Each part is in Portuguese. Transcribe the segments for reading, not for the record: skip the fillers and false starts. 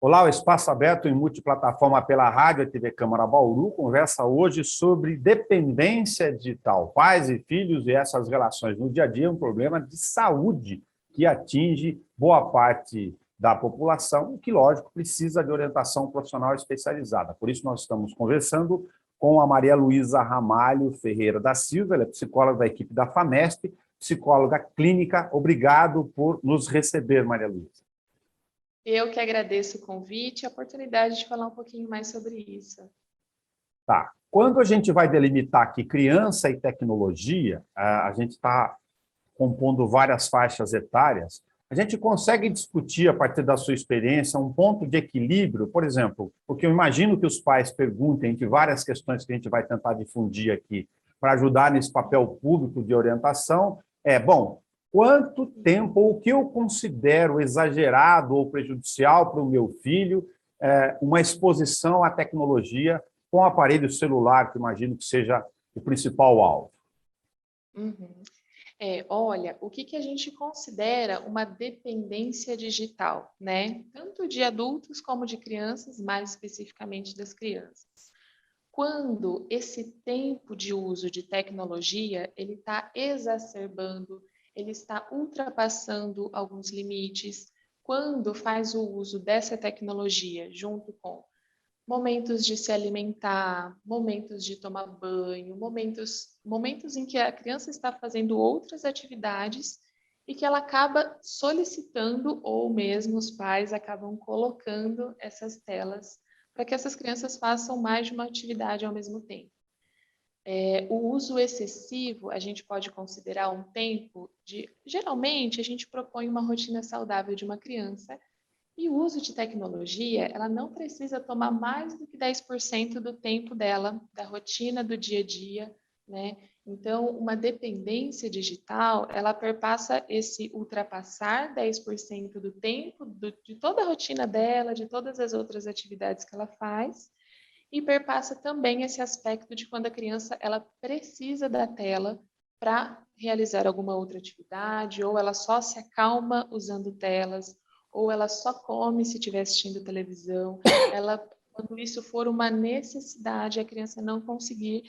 Olá, o Espaço Aberto em multiplataforma pela Rádio e TV Câmara Bauru conversa hoje sobre dependência digital. Pais e filhos e essas relações no dia a dia é um problema de saúde que atinge boa parte da população e que, lógico, precisa de orientação profissional especializada. Por isso, nós estamos conversando com a Maria Luísa Ramalho Ferreira da Silva, ela é psicóloga da equipe da FAMESP, psicóloga clínica. Obrigado por nos receber, Maria Luísa. Eu que agradeço o convite e a oportunidade de falar um pouquinho mais sobre isso. Tá. Quando a gente vai delimitar aqui criança e tecnologia, a gente está compondo várias faixas etárias, a gente consegue discutir, a partir da sua experiência, um ponto de equilíbrio, por exemplo, porque eu imagino que os pais perguntem, entre várias questões que a gente vai tentar difundir aqui, para ajudar nesse papel público de orientação, bom, quanto tempo, ou o que eu considero exagerado ou prejudicial para o meu filho, uma exposição à tecnologia com o aparelho celular, que imagino que seja o principal alvo? Uhum. Olha, o que a gente considera uma dependência digital, né? Tanto de adultos como de crianças, mais especificamente das crianças. Quando esse tempo de uso de tecnologia, ele está exacerbando, ele está ultrapassando alguns limites, quando faz o uso dessa tecnologia junto com momentos de se alimentar, momentos de tomar banho, momentos em que a criança está fazendo outras atividades e que ela acaba solicitando, ou mesmo os pais acabam colocando essas telas para que essas crianças façam mais de uma atividade ao mesmo tempo. O uso excessivo, a gente pode considerar um tempo de... Geralmente, a gente propõe uma rotina saudável de uma criança. E o uso de tecnologia, ela não precisa tomar mais do que 10% do tempo dela, da rotina do dia a dia, né? Então, uma dependência digital, ela perpassa esse ultrapassar 10% do tempo de toda a rotina dela, de todas as outras atividades que ela faz, e perpassa também esse aspecto de quando a criança ela precisa da tela para realizar alguma outra atividade, ou ela só se acalma usando telas, ou ela só come se estiver assistindo televisão. Quando isso for uma necessidade, a criança não conseguir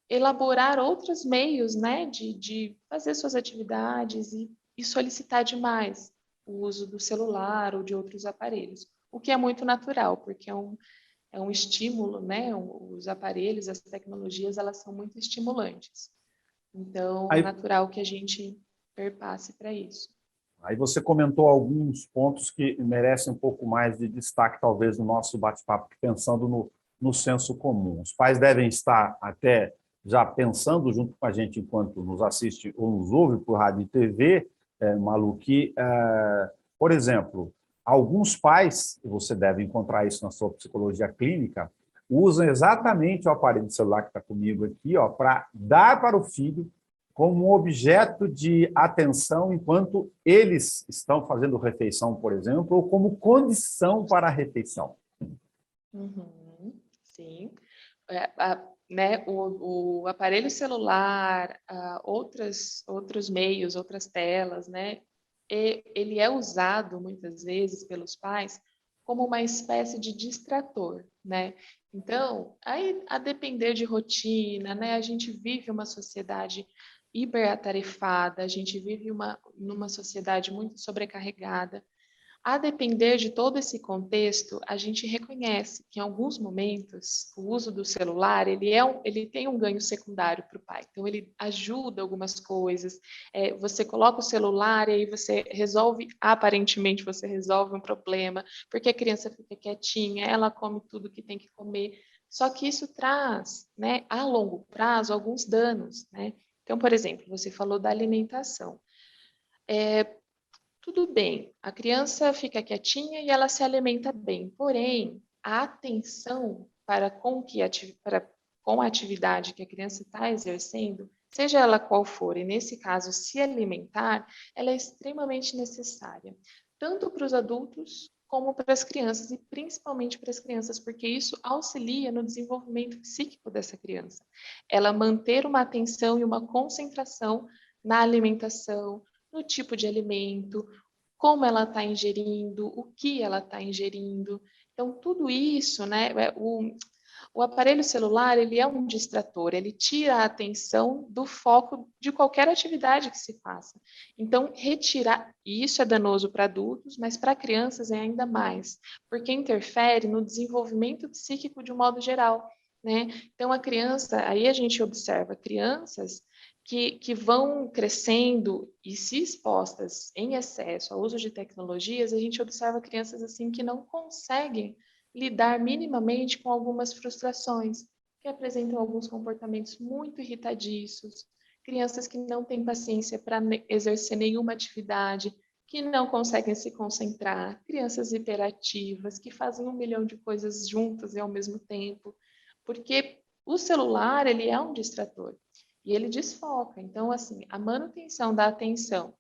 elaborar outros meios, né, de fazer suas atividades e solicitar demais o uso do celular ou de outros aparelhos, o que é muito natural, porque é um estímulo, né? Os aparelhos, as tecnologias, elas são muito estimulantes. Então, é natural que a gente perpasse para isso. Aí você comentou alguns pontos que merecem um pouco mais de destaque, talvez, no nosso bate-papo, pensando no senso comum. Os pais devem estar até já pensando junto com a gente enquanto nos assiste ou nos ouve por rádio e TV, Malu, que, por exemplo, alguns pais, e você deve encontrar isso na sua psicologia clínica, usam exatamente o aparelho celular que está comigo aqui, para dar para o filho como um objeto de atenção enquanto eles estão fazendo refeição, por exemplo, ou como condição para a refeição. Uhum, sim. Né, o aparelho celular, outros meios, outras telas, né, ele é usado muitas vezes pelos pais como uma espécie de distrator, né? Então, aí, a depender de rotina, né, a gente vive uma sociedade hiperatarefada, a gente vive numa sociedade muito sobrecarregada. A depender de todo esse contexto, a gente reconhece que em alguns momentos o uso do celular ele tem um ganho secundário para o pai. Então ele ajuda algumas coisas. Você coloca o celular e aí aparentemente você resolve um problema, porque a criança fica quietinha, ela come tudo que tem que comer. Só que isso traz, né, a longo prazo, alguns danos, né? Então, por exemplo, você falou da alimentação. Tudo bem, a criança fica quietinha e ela se alimenta bem, porém, a atenção com a atividade que a criança está exercendo, seja ela qual for, e nesse caso, se alimentar, ela é extremamente necessária, tanto para os adultos como para as crianças, e principalmente para as crianças, porque isso auxilia no desenvolvimento psíquico dessa criança. Ela manter uma atenção e uma concentração na alimentação, no tipo de alimento, como ela está ingerindo, o que ela está ingerindo. Então, tudo isso, né, o aparelho celular, ele é um distrator, ele tira a atenção do foco de qualquer atividade que se faça. Então, retirar, e isso é danoso para adultos, mas para crianças é ainda mais, porque interfere no desenvolvimento psíquico de um modo geral, né? Então, a criança, aí a gente observa crianças que vão crescendo e se expostas em excesso ao uso de tecnologias, a gente observa crianças assim que não conseguem lidar minimamente com algumas frustrações, que apresentam alguns comportamentos muito irritadiços, crianças que não têm paciência para exercer nenhuma atividade, que não conseguem se concentrar, crianças hiperativas, que fazem 1 milhão de coisas juntas e ao mesmo tempo, porque o celular, ele é um distrator e ele desfoca. Então, assim, a manutenção da atenção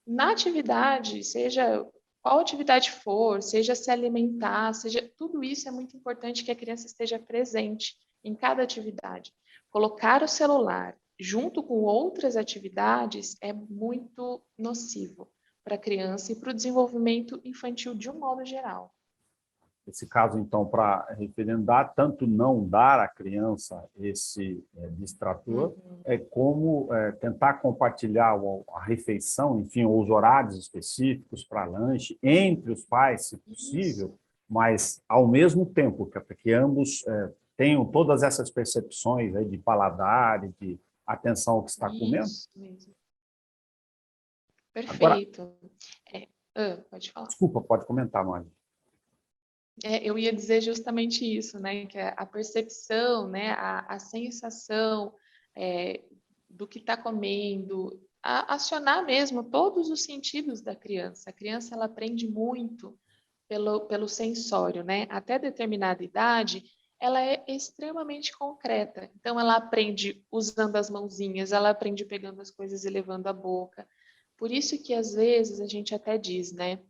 na atividade, seja qual atividade for, seja se alimentar, seja tudo isso é muito importante que a criança esteja presente em cada atividade. Colocar o celular junto com outras atividades é muito nocivo para a criança e para o desenvolvimento infantil de um modo geral. Esse caso, então, para referendar, tanto não dar à criança esse distrator, como tentar compartilhar a refeição, enfim, os horários específicos para lanche entre os pais, se possível, Isso. mas ao mesmo tempo que ambos tenham todas essas percepções aí de paladar e de atenção ao que está comendo. Isso mesmo. Agora, Perfeito. Pode falar. desculpa, pode comentar, Mari. Eu ia dizer justamente isso, né? Que a percepção, né? A sensação do que está comendo, acionar mesmo todos os sentidos da criança. A criança ela aprende muito pelo sensório, né? Até determinada idade, ela é extremamente concreta. Então, ela aprende usando as mãozinhas, ela aprende pegando as coisas e levando à boca. Por isso que às vezes a gente até diz, né?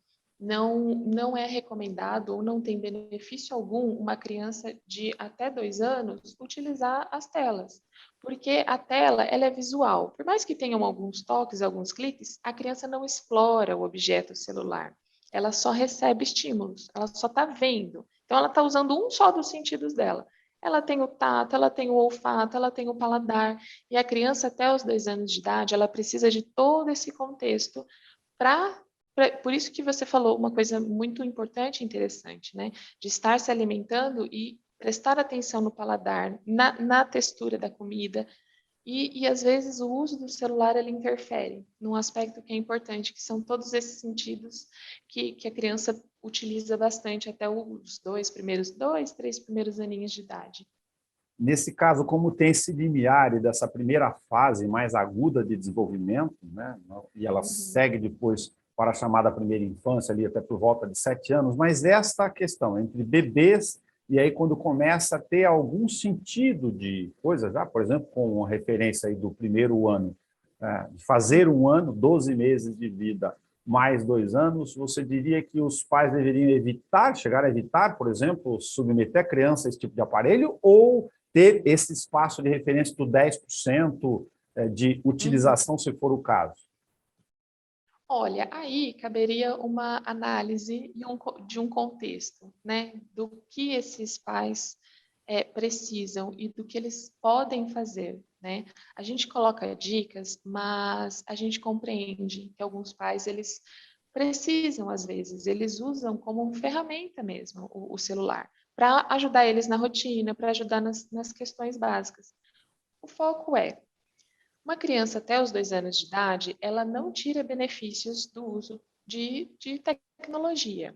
Não é recomendado ou não tem benefício algum uma criança de até 2 anos utilizar as telas, porque a tela ela é visual. Por mais que tenham alguns toques, alguns cliques, a criança não explora o objeto celular. Ela só recebe estímulos, ela só está vendo. Então, ela está usando um só dos sentidos dela. Ela tem o tato, ela tem o olfato, ela tem o paladar. E a criança, até os 2 anos de idade, ela precisa de todo esse contexto para por isso que você falou uma coisa muito importante e interessante, né? De estar se alimentando e prestar atenção no paladar, na textura da comida. E às vezes o uso do celular ele interfere num aspecto que é importante, que são todos esses sentidos que a criança utiliza bastante até os 3 primeiros aninhos de idade. Nesse caso, como tem esse limiar dessa primeira fase mais aguda de desenvolvimento, né, e ela segue depois para a chamada primeira infância, ali até por volta de 7 anos, mas esta questão entre bebês e aí quando começa a ter algum sentido de coisa, já, por exemplo, com a referência aí do primeiro ano, de fazer um ano, 12 meses de vida, mais 2 anos, você diria que os pais deveriam evitar, chegar a evitar, por exemplo, submeter a criança a esse tipo de aparelho, ou ter esse espaço de referência do 10% de utilização, se for o caso? Olha, aí caberia uma análise de um contexto, né? Do que esses pais precisam e do que eles podem fazer, né? A gente coloca dicas, mas a gente compreende que alguns pais, eles precisam, às vezes, eles usam como ferramenta mesmo o celular, para ajudar eles na rotina, para ajudar nas questões básicas. O foco é uma criança até os 2 anos de idade, ela não tira benefícios do uso de tecnologia.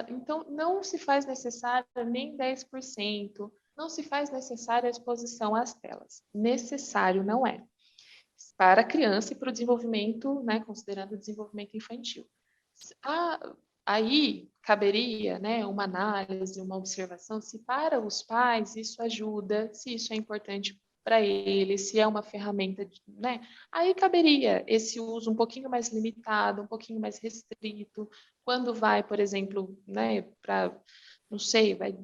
Então, não se faz necessária nem 10%, não se faz necessária a exposição às telas. Necessário não é. Para a criança e para o desenvolvimento, né, considerando o desenvolvimento infantil. Aí caberia, né, uma análise, uma observação, se para os pais isso ajuda, se isso é importante para eles, se é uma ferramenta, né? Aí caberia esse uso um pouquinho mais limitado, um pouquinho mais restrito, quando vai, por exemplo, né, para, não sei, vai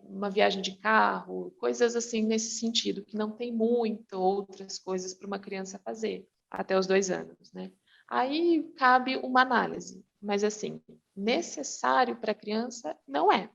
uma viagem de carro, coisas assim nesse sentido, que não tem muito outras coisas para uma criança fazer até os 2 anos, né? Aí cabe uma análise, mas assim, necessário para a criança não é.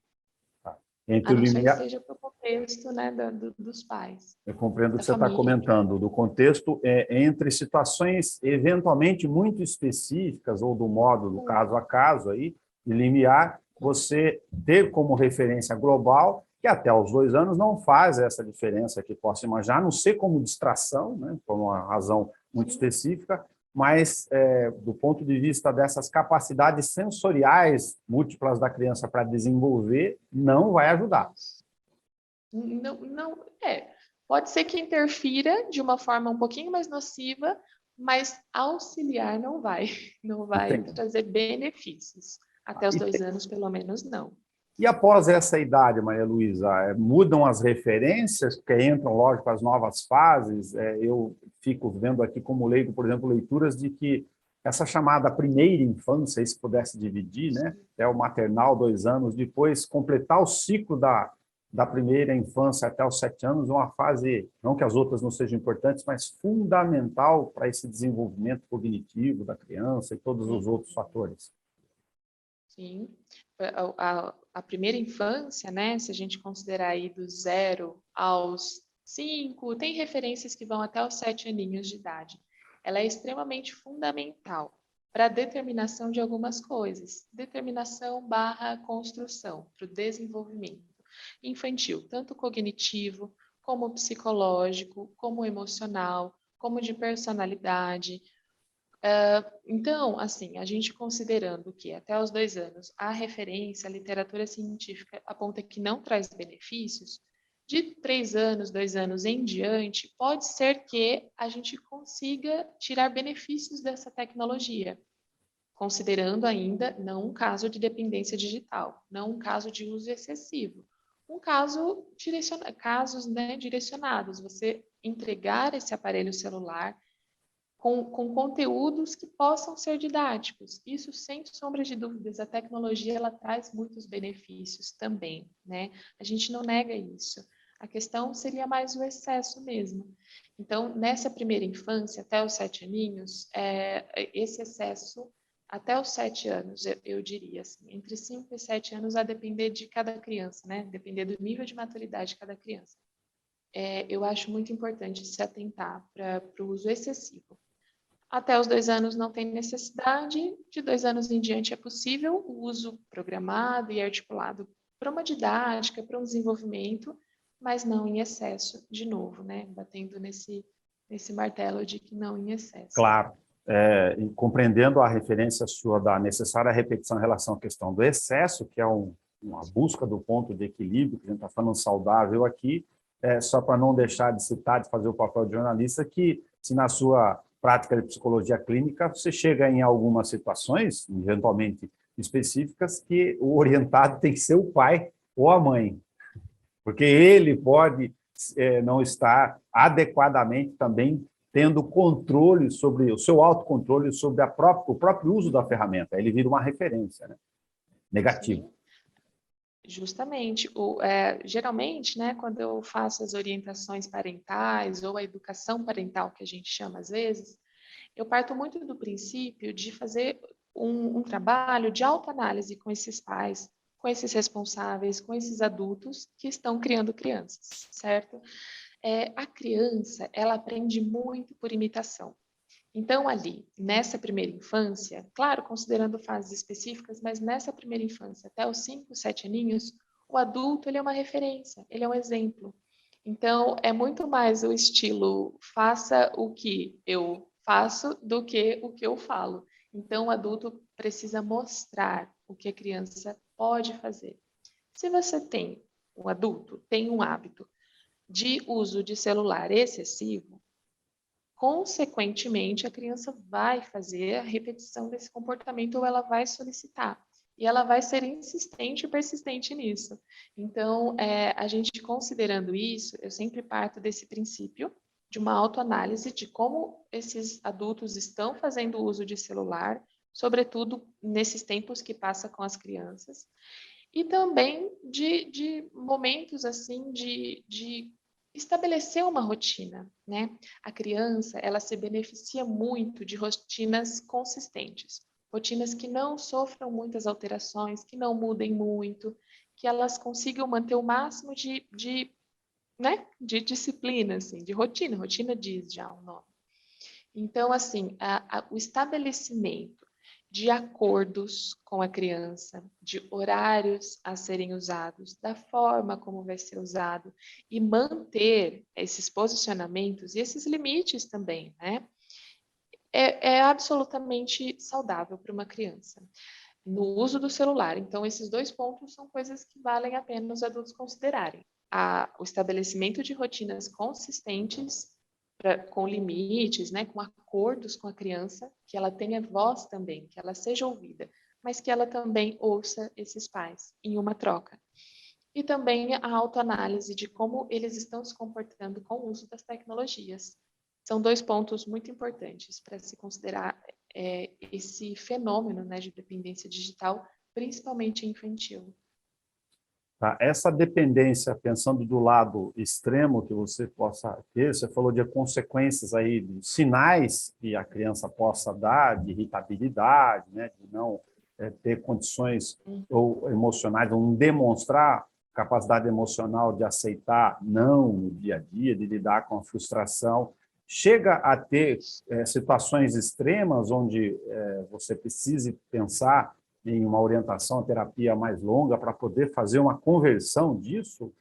Entre A o não ser que limiar, seja para o contexto, né, dos pais, eu compreendo o da que você está família. comentando, do contexto entre situações eventualmente muito específicas ou do modo do caso a caso aí, de limiar, você ter como referência global que até os 2 anos não faz essa diferença que posso imaginar, a não ser como distração, né, por uma razão muito Sim. específica, mas do ponto de vista dessas capacidades sensoriais múltiplas da criança para desenvolver, não vai ajudar. Não, não, pode ser que interfira de uma forma um pouquinho mais nociva, mas auxiliar não vai, não vai Entende? trazer benefícios. Até os E 2 anos, pelo menos, não. E após essa idade, Maria Luísa, mudam as referências, porque entram, lógico, as novas fases. Eu fico vendo aqui como leigo, por exemplo, leituras de que essa chamada primeira infância, se pudesse dividir, né, até o maternal, 2 anos, depois completar o ciclo da primeira infância até os 7 anos, uma fase, não que as outras não sejam importantes, mas fundamental para esse desenvolvimento cognitivo da criança e todos os outros fatores. Sim. A primeira infância, né, se a gente considerar aí do 0 aos 5, tem referências que vão até os 7 aninhos de idade. Ela é extremamente fundamental para a determinação de algumas coisas. Determinação barra construção, para o desenvolvimento infantil, tanto cognitivo, como psicológico, como emocional, como de personalidade. Então, assim, a gente considerando que até os 2 anos a referência, a literatura científica aponta que não traz benefícios, de 3 anos, 2 anos em diante, pode ser que a gente consiga tirar benefícios dessa tecnologia, considerando ainda não um caso de dependência digital, não um caso de uso excessivo, um caso casos, né, direcionados, você entregar esse aparelho celular com conteúdos que possam ser didáticos. Isso, sem sombra de dúvidas, a tecnologia ela traz muitos benefícios também, né? A gente não nega isso. A questão seria mais o excesso mesmo. Então, nessa primeira infância, até os 7 aninhos, esse excesso, até os 7 anos, eu diria assim, entre 5 e 7 anos, a depender de cada criança, né? Depender do nível de maturidade de cada criança. Eu acho muito importante se atentar para o uso excessivo. Até os 2 anos não tem necessidade, de 2 anos em diante é possível o uso programado e articulado para uma didática, para um desenvolvimento, mas não em excesso, de novo, né? Batendo nesse martelo de que não em excesso. Claro, e compreendendo a referência sua da necessária repetição em relação à questão do excesso, que é uma busca do ponto de equilíbrio, que a gente está falando saudável aqui, só para não deixar de citar, de fazer o papel de jornalista, que se na sua prática de psicologia clínica você chega em algumas situações, eventualmente específicas, que o orientado tem que ser o pai ou a mãe, porque ele pode não estar adequadamente também tendo controle sobre o seu autocontrole sobre o próprio uso da ferramenta. Ele vira uma referência, né? Negativa. Sim, justamente. Geralmente, né, quando eu faço as orientações parentais ou a educação parental, que a gente chama às vezes, eu parto muito do princípio de fazer um trabalho de autoanálise com esses pais, com esses responsáveis, com esses adultos que estão criando crianças, certo? A criança, ela aprende muito por imitação. Então, ali, nessa primeira infância, claro, considerando fases específicas, mas nessa primeira infância, até os 5, 7 aninhos, o adulto, ele é uma referência, ele é um exemplo. Então, é muito mais o estilo faça o que eu faço do que o que eu falo. Então, o adulto precisa mostrar o que a criança pode fazer. Se você tem, um adulto tem um hábito de uso de celular excessivo, consequentemente, a criança vai fazer a repetição desse comportamento ou ela vai solicitar. E ela vai ser insistente e persistente nisso. Então, a gente considerando isso, eu sempre parto desse princípio de uma autoanálise de como esses adultos estão fazendo uso de celular, sobretudo nesses tempos que passa com as crianças, e também de momentos assim de estabelecer uma rotina, né? A criança, ela se beneficia muito de rotinas consistentes, rotinas que não sofram muitas alterações, que não mudem muito. que elas consigam manter o máximo né, de disciplina, assim, de rotina. Rotina diz já o nome. Então, assim, o estabelecimento de acordos com a criança, de horários a serem usados, da forma como vai ser usado, e manter esses posicionamentos e esses limites também, né? É absolutamente saudável para uma criança. No uso do celular. Então, esses dois pontos são coisas que valem a pena os adultos considerarem. O estabelecimento de rotinas consistentes, com limites, né, com acordos com a criança, que ela tenha voz também, que ela seja ouvida, mas que ela também ouça esses pais em uma troca. E também a autoanálise de como eles estão se comportando com o uso das tecnologias. São dois pontos muito importantes para se considerar esse fenômeno, né, de dependência digital, principalmente infantil. Tá? Essa dependência, pensando do lado extremo que você possa ter, você falou de consequências aí, de sinais que a criança possa dar, de irritabilidade, né, de não ter condições ou emocionais, ou não demonstrar capacidade emocional de aceitar não no dia a dia, de lidar com a frustração. Chega a ter situações extremas onde você precise pensar em uma orientação, terapia mais longa para poder fazer uma conversão disso,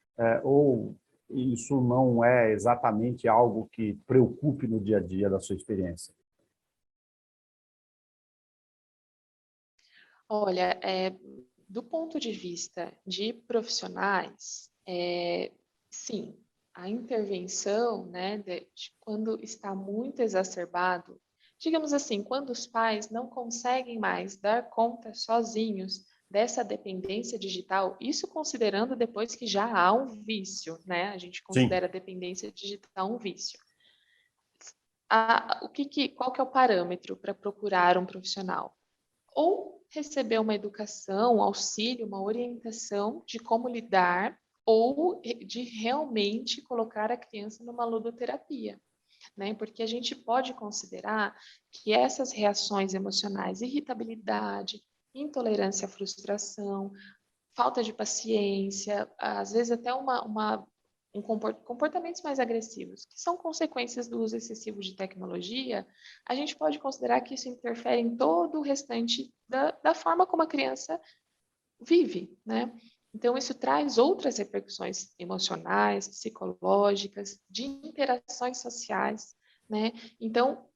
ou isso não é exatamente algo que preocupe no dia a dia da sua experiência? Olha, do ponto de vista de profissionais, sim, a intervenção, né, de quando está muito exacerbado, digamos assim, quando os pais não conseguem mais dar conta sozinhos dessa dependência digital, isso considerando depois que já há um vício, né? A gente Sim. considera a dependência digital um vício. Qual que é o parâmetro para procurar um profissional? Ou receber uma educação, um auxílio, uma orientação de como lidar, ou de realmente colocar a criança numa ludoterapia, né? Porque a gente pode considerar que essas reações emocionais, irritabilidade, intolerância à frustração, falta de paciência, às vezes até comportamentos mais agressivos, que são consequências do uso excessivo de tecnologia, a gente pode considerar que isso interfere em todo o restante da forma como a criança vive, né? Então, isso traz outras repercussões emocionais, psicológicas, de interações sociais, né? Então,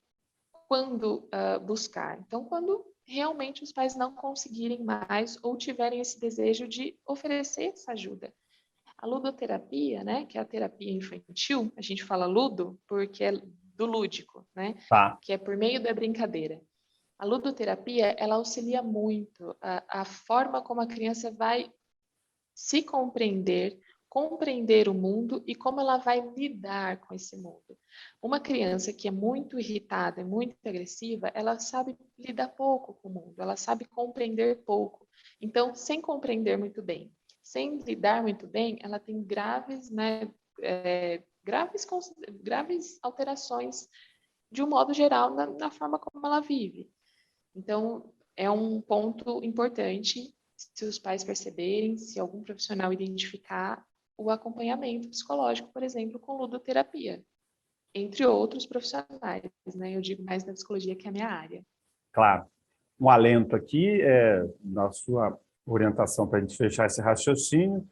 quando buscar? Então, quando realmente os pais não conseguirem mais ou tiverem esse desejo de oferecer essa ajuda. A ludoterapia, né, que é a terapia infantil, a gente fala ludo porque é do lúdico, né, Tá. que é por meio da brincadeira. A ludoterapia, ela auxilia muito a forma como a criança vai se compreender o mundo e como ela vai lidar com esse mundo. Uma criança que é muito irritada, muito agressiva, ela sabe lidar pouco com o mundo, ela sabe compreender pouco. Então, sem compreender muito bem, sem lidar muito bem, ela tem graves, né, graves alterações de um modo geral na forma como ela vive. Então, é um ponto importante se os pais perceberem, se algum profissional identificar o acompanhamento psicológico, por exemplo, com ludoterapia, entre outros profissionais, né? Eu digo mais da psicologia, que é a minha área. Claro. Um alento aqui, na sua orientação para a gente fechar esse raciocínio,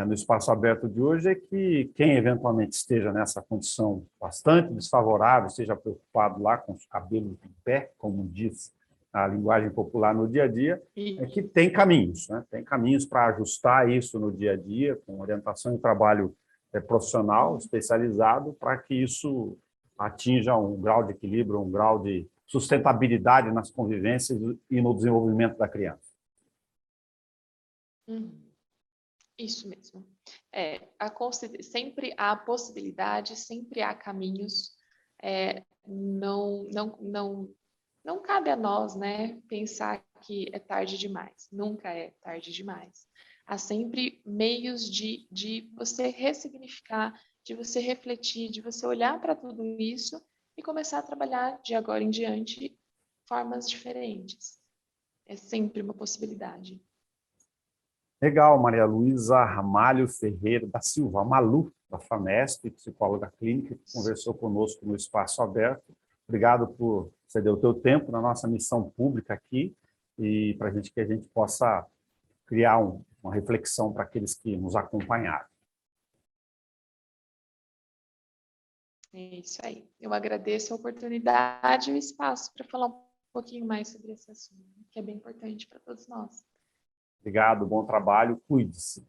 no espaço aberto de hoje, é que quem eventualmente esteja nessa condição bastante desfavorável, esteja preocupado lá com os cabelos em pé, como diz a linguagem popular no dia a dia, é que tem caminhos, né? Tem caminhos para ajustar isso no dia a dia, com orientação e trabalho profissional especializado, para que isso atinja um grau de equilíbrio, um grau de sustentabilidade nas convivências e no desenvolvimento da criança. Isso mesmo. Sempre há possibilidade, sempre há caminhos. Não cabe a nós, né, pensar que é tarde demais. Nunca é tarde demais. Há sempre meios de você ressignificar, de você refletir, de você olhar para tudo isso e começar a trabalhar de agora em diante formas diferentes. É sempre uma possibilidade. Legal, Maria Luísa Ramalho Ferreira da Silva, a Malu, da FAMESP, psicóloga clínica, que conversou conosco no Espaço Aberto. Obrigado por ceder o teu tempo na nossa missão pública aqui e para que a gente possa criar uma reflexão para aqueles que nos acompanharam. É isso aí. Eu agradeço a oportunidade e o espaço para falar um pouquinho mais sobre esse assunto, que é bem importante para todos nós. Obrigado, bom trabalho, cuide-se.